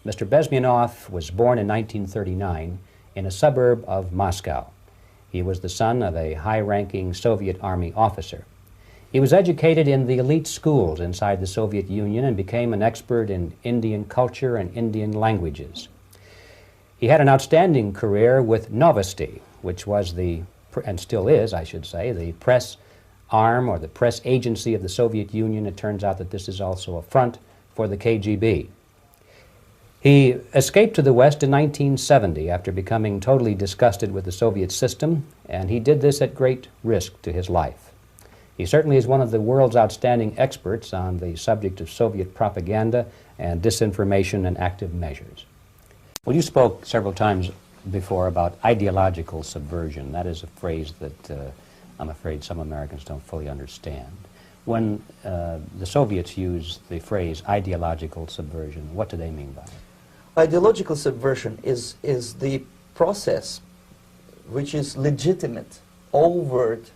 Mr. Bezmenov was born in 1939 in a suburb of Moscow. He was the son of a high-ranking Soviet Army officer. He was educated in the elite schools inside the Soviet Union and became an expert in Indian culture and Indian languages. He had an outstanding career with Novosti, which was and still is, I should say, the press arm or the press agency of the Soviet Union. It turns out that this is also a front for the KGB. He escaped to the West in 1970 after becoming totally disgusted with the Soviet system, and he did this at great risk to his life. He certainly is one of the world's outstanding experts on the subject of Soviet propaganda and disinformation and active measures. Well, you spoke several times before about ideological subversion. That is a phrase that I'm afraid some Americans don't fully understand. When the Soviets use the phrase ideological subversion, what do they mean by it? Ideological subversion is the process which is legitimate, overt,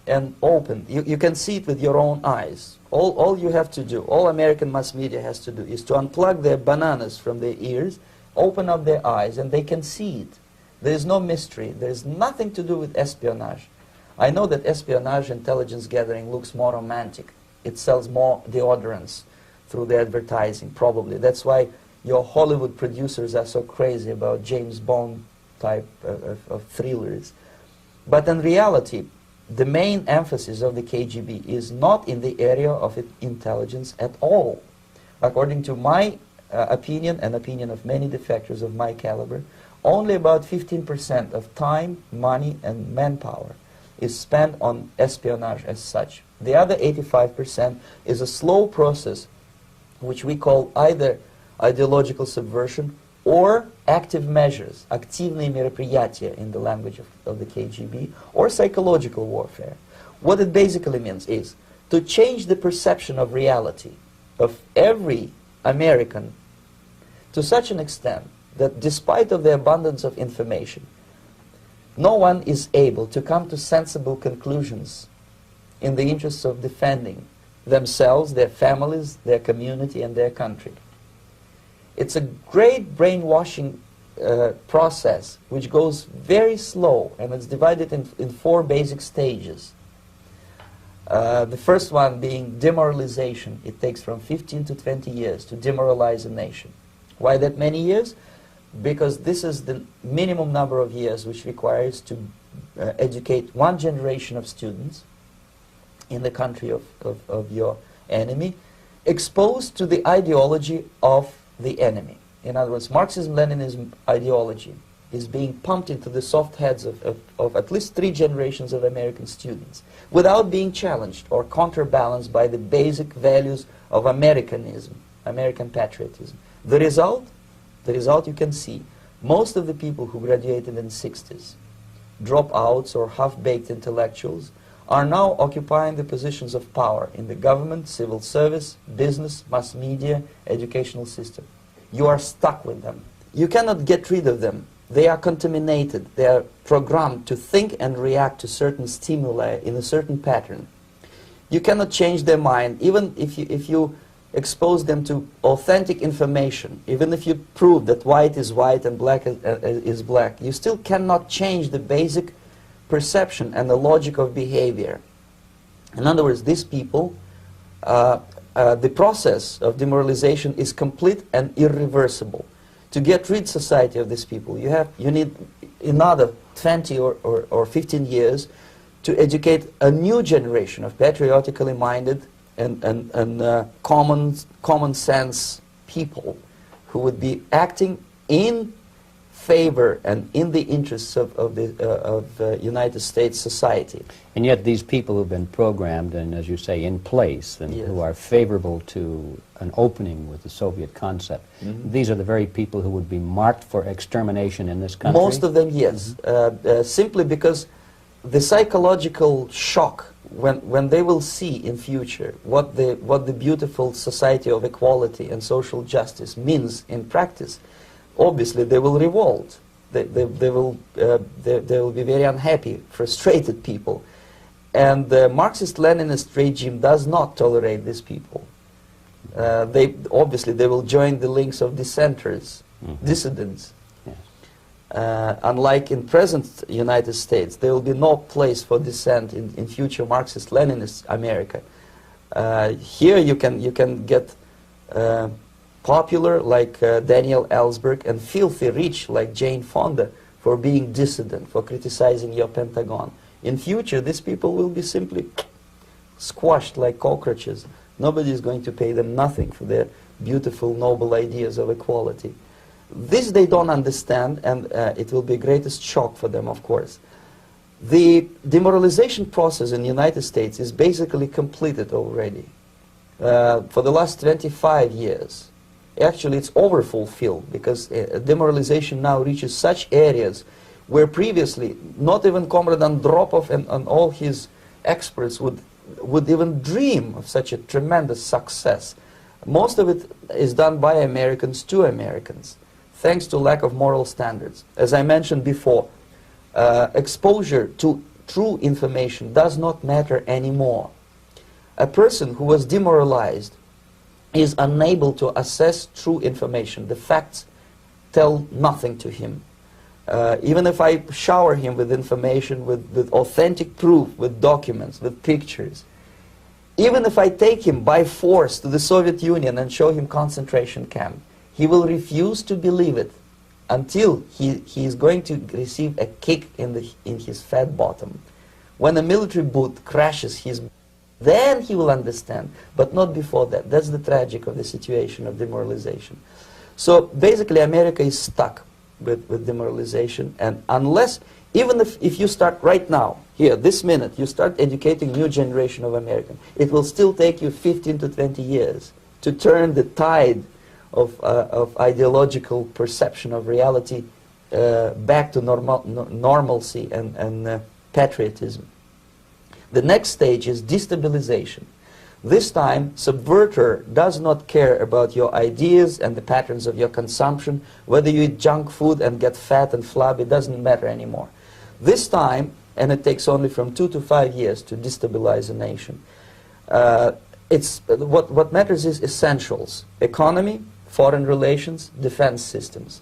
and open. You can see it with your own eyes. All you have to do, all American mass media has to do, is to unplug their bananas from their ears, open up their eyes, and they can see it. There is no mystery. There is nothing to do with espionage. I know that espionage, intelligence gathering, looks more romantic. It sells more deodorants through the advertising, probably. That's why your Hollywood producers are so crazy about James Bond type of thrillers. But in reality, the main emphasis of the KGB is not in the area of intelligence at all. According to my opinion and opinion of many defectors of my caliber, only about 15% of time, money, and manpower is spent on espionage as such. The other 85% is a slow process which we call either ideological subversion or active measures, активные мероприятия in the language of the KGB, or psychological warfare. What it basically means is to change the perception of reality of every American to such an extent that despite of the abundance of information, no one is able to come to sensible conclusions in the interests of defending themselves, their families, their community, and their country. It's a great brainwashing process which goes very slow, and it's divided in 4 basic stages. The first one being demoralization. It takes from 15 to 20 years to demoralize a nation. Why that many years? Because this is the minimum number of years which requires to educate one generation of students in the country of your enemy, exposed to the ideology of the enemy. In other words, Marxism-Leninism ideology is being pumped into the soft heads of at least 3 generations of American students without being challenged or counterbalanced by the basic values of Americanism, American patriotism. The result you can see. Most of the people who graduated in the 60s, dropouts or half-baked intellectuals, are now occupying the positions of power in the government, civil service, business, mass media, educational system. You are stuck with them. You cannot get rid of them. They are contaminated. They are programmed to think and react to certain stimuli in a certain pattern. You cannot change their mind, even if you expose them to authentic information, even if you prove that white is white and black is black, you still cannot change the basic perception and the logic of behavior. In other words, these people, the process of demoralization is complete and irreversible. To get rid society of these people, you need another 20 or 15 years to educate a new generation of patriotically minded and common sense people who would be acting in favor and in the interests of United States society. And yet these people who've been programmed and, as you say, in place and Yes. who are favorable to an opening with the Soviet concept, these are the very people who would be marked for extermination in this country? Most of them, yes. Simply because the psychological shock when they will see in future what the beautiful society of equality and social justice means in practice, obviously they will revolt. They will be very unhappy, frustrated people. And the Marxist-Leninist regime does not tolerate these people. Obviously they will join the links of dissenters, dissidents. Unlike in present United States, there will be no place for dissent in future Marxist-Leninist America. Here you can get popular like Daniel Ellsberg and filthy rich like Jane Fonda for being dissident, for criticizing your Pentagon. In future, these people will be simply squashed like cockroaches. Nobody is going to pay them nothing for their beautiful, noble ideas of equality. This they don't understand, and it will be greatest shock for them, of course. The demoralization process in the United States is basically completed already. For the last 25 years. Actually, it's overfulfilled, because demoralization now reaches such areas where previously not even Comrade Andropov and all his experts would even dream of such a tremendous success. Most of it is done by Americans to Americans, thanks to lack of moral standards. As I mentioned before, exposure to true information does not matter anymore. A person who was demoralized is unable to assess true information. The facts tell nothing to him. Even if I shower him with information, with authentic proof, with documents, with pictures, even if I take him by force to the Soviet Union and show him concentration camp, he will refuse to believe it until he is going to receive a kick in his fat bottom. When a military boot crashes his, then he will understand, but not before that. That's the tragic of the situation of demoralization. So basically America is stuck with demoralization, and unless, even if you start right now, here, this minute, you start educating new generation of Americans, it will still take you 15 to 20 years to turn the tide of ideological perception of reality back to normalcy and patriotism. The next stage is destabilization. This time, subverter does not care about your ideas and the patterns of your consumption. Whether you eat junk food and get fat and flabby, it doesn't matter anymore. This time, and it takes only from 2 to 5 years to destabilize a nation, what matters is essentials: economy, foreign relations, defense systems.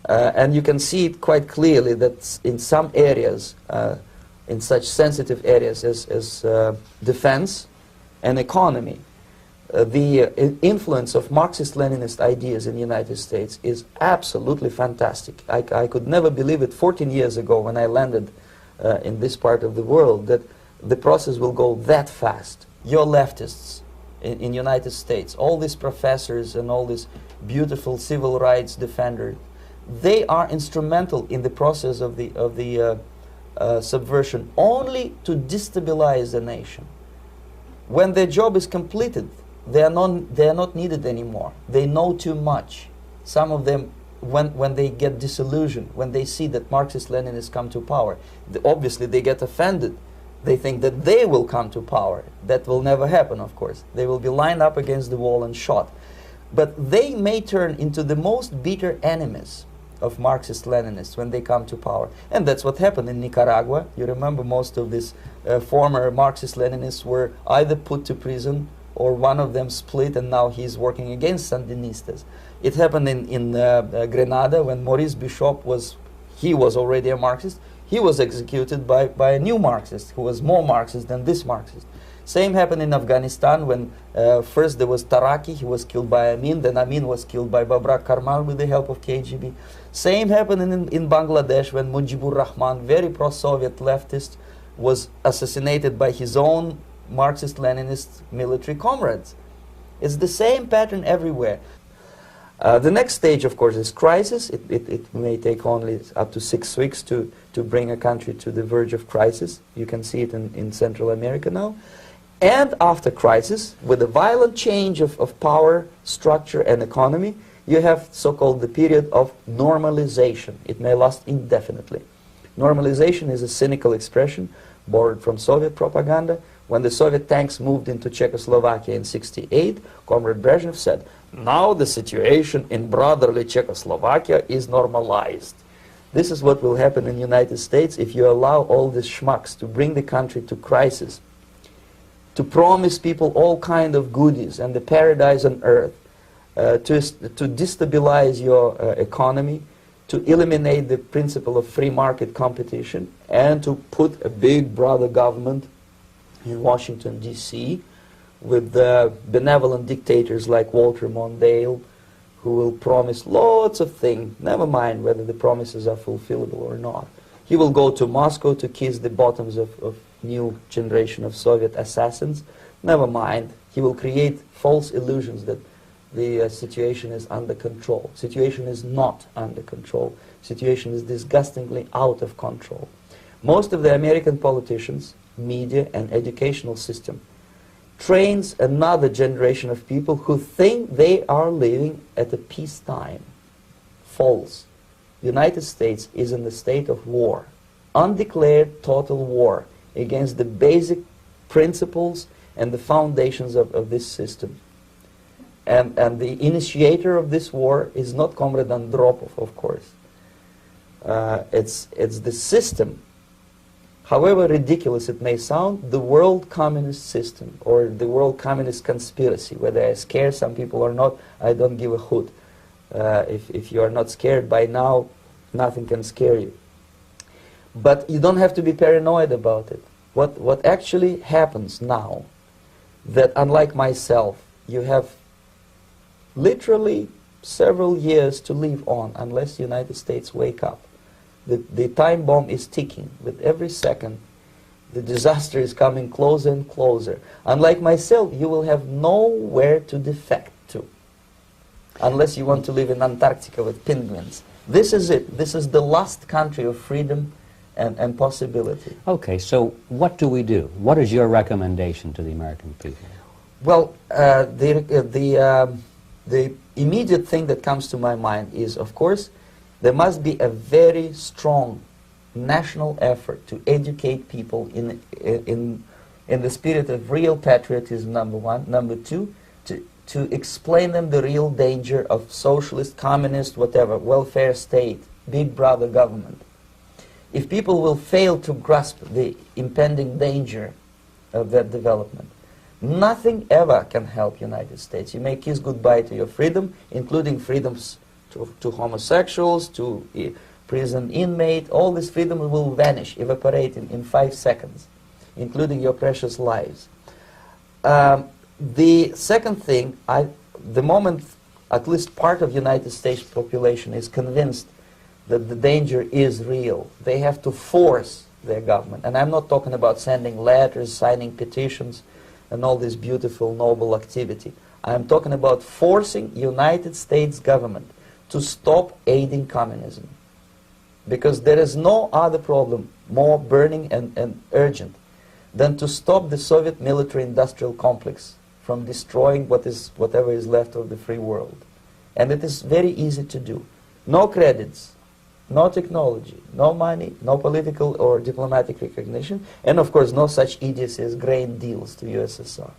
And you can see it quite clearly that in some areas, in such sensitive areas as defense and economy, the influence of Marxist-Leninist ideas in the United States is absolutely fantastic. I could never believe it 14 years ago when I landed in this part of the world, that the process will go that fast. Your leftists in the United States, all these professors and all these beautiful civil rights defenders, they are instrumental in the process of the subversion only to destabilize the nation. When their job is completed, they are not needed anymore. They know too much. Some of them, when they get disillusioned, when they see that Marxist-Leninists come to power, obviously they get offended. They think that they will come to power. That will never happen, of course. They will be lined up against the wall and shot. But they may turn into the most bitter enemies of Marxist-Leninists when they come to power. And that's what happened in Nicaragua. You remember most of these former Marxist-Leninists were either put to prison or one of them split, and now he's working against Sandinistas. It happened in Grenada when Maurice Bishop was already a Marxist. He was executed by a new Marxist who was more Marxist than this Marxist. Same happened in Afghanistan when first there was Taraki, he was killed by Amin, then Amin was killed by Babrak Karmal with the help of KGB. Same happened in Bangladesh when Mujibur Rahman, very pro-Soviet leftist, was assassinated by his own Marxist-Leninist military comrades. It's the same pattern everywhere. The next stage, of course, is crisis. It may take only up to 6 weeks to bring a country to the verge of crisis. You can see it in Central America now. And after crisis, with a violent change of power, structure, and economy, you have so-called the period of normalization. It may last indefinitely. Normalization is a cynical expression borrowed from Soviet propaganda. When the Soviet tanks moved into Czechoslovakia in '68, Comrade Brezhnev said, "Now the situation in brotherly Czechoslovakia is normalized." This is what will happen in the United States if you allow all these schmucks to bring the country to crisis, to promise people all kind of goodies and the paradise on earth, to destabilize your economy, to eliminate the principle of free market competition, and to put a big brother government in Washington, D.C., with benevolent dictators like Walter Mondale, who will promise lots of things, never mind whether the promises are fulfillable or not. He will go to Moscow to kiss the bottoms of new generation of Soviet assassins. Never mind. He will create false illusions that the situation is under control. Situation is not under control. Situation is disgustingly out of control. Most of the American politicians, media, and educational system trains another generation of people who think they are living at a peacetime. False. United States is in the state of war, undeclared total war against the basic principles and the foundations of this system. And the initiator of this war is not Comrade Andropov, of course. It's the system. However ridiculous it may sound, the world communist system or the world communist conspiracy, whether I scare some people or not, I don't give a hoot. If you are not scared by now, nothing can scare you. But you don't have to be paranoid about it. What actually happens now, that unlike myself, you have literally several years to live on unless the United States wake up. The time bomb is ticking. With every second, the disaster is coming closer and closer. Unlike myself, you will have nowhere to defect to, unless you want to live in Antarctica with penguins. This is it. This is the last country of freedom and possibility. Okay, so what do we do? What is your recommendation to the American people? Well, the immediate thing that comes to my mind is, of course, there must be a very strong national effort to educate people in the spirit of real patriotism, number one. Number two, to explain them the real danger of socialist, communist, whatever, welfare state, big brother government. If people will fail to grasp the impending danger of that development, nothing ever can help United States. You may kiss goodbye to your freedom, including freedoms to homosexuals, to prison inmate. All this freedom will vanish, evaporate in 5 seconds, including your precious lives. The second thing, the moment at least part of United States population is convinced that the danger is real, they have to force their government. And I'm not talking about sending letters, signing petitions, and all this beautiful, noble activity. I'm talking about forcing United States government to stop aiding communism. Because there is no other problem more burning and urgent than to stop the Soviet military-industrial complex from destroying whatever is left of the free world. And it is very easy to do. No credits, no technology, no money, no political or diplomatic recognition, and of course no such idiocy as grain deals to USSR.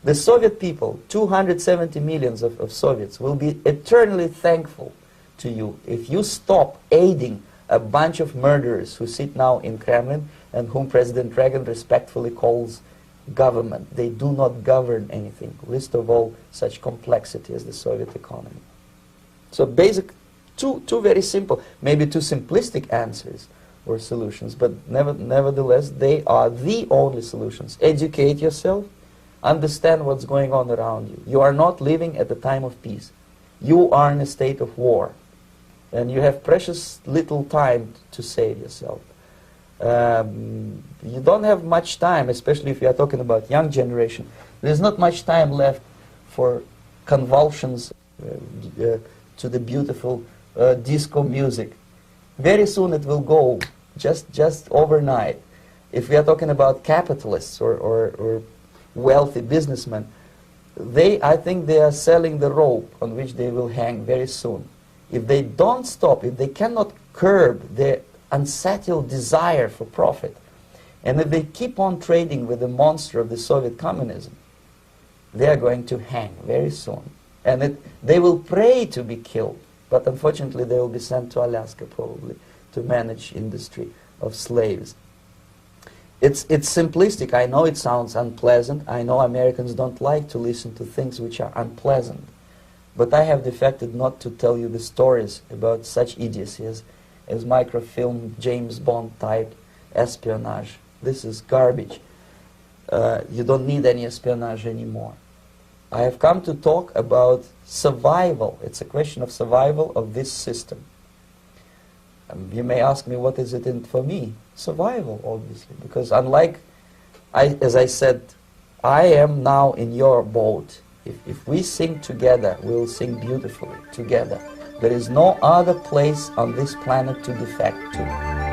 The Soviet people, 270 millions of Soviets, will be eternally thankful to you if you stop aiding a bunch of murderers who sit now in Kremlin and whom President Reagan respectfully calls government. They do not govern anything, least of all such complexity as the Soviet economy. So basic, two very simple, maybe too simplistic answers or solutions, but nevertheless they are the only solutions. Educate yourself, understand what's going on around you. You are not living at the time of peace. You are in a state of war. And you have precious little time to save yourself. You don't have much time, especially if you are talking about young generation. There's not much time left for convulsions to the beautiful disco music. Very soon it will go, just overnight. If we are talking about capitalists or wealthy businessmen, I think they are selling the rope on which they will hang very soon. If they don't stop, if they cannot curb their unsettled desire for profit, and if they keep on trading with the monster of the Soviet communism, they are going to hang very soon. And they will pray to be killed, but unfortunately they will be sent to Alaska probably to manage industry of slaves. It's simplistic. I know it sounds unpleasant. I know Americans don't like to listen to things which are unpleasant. But I have defected not to tell you the stories about such idiocy as microfilm, James Bond type espionage. This is garbage. You don't need any espionage anymore. I have come to talk about survival. It's a question of survival of this system. You may ask me, what is it in for me? Survival, obviously, because unlike, as I said, I am now in your boat. If we sing together, we'll sing beautifully together. There is no other place on this planet to defect to.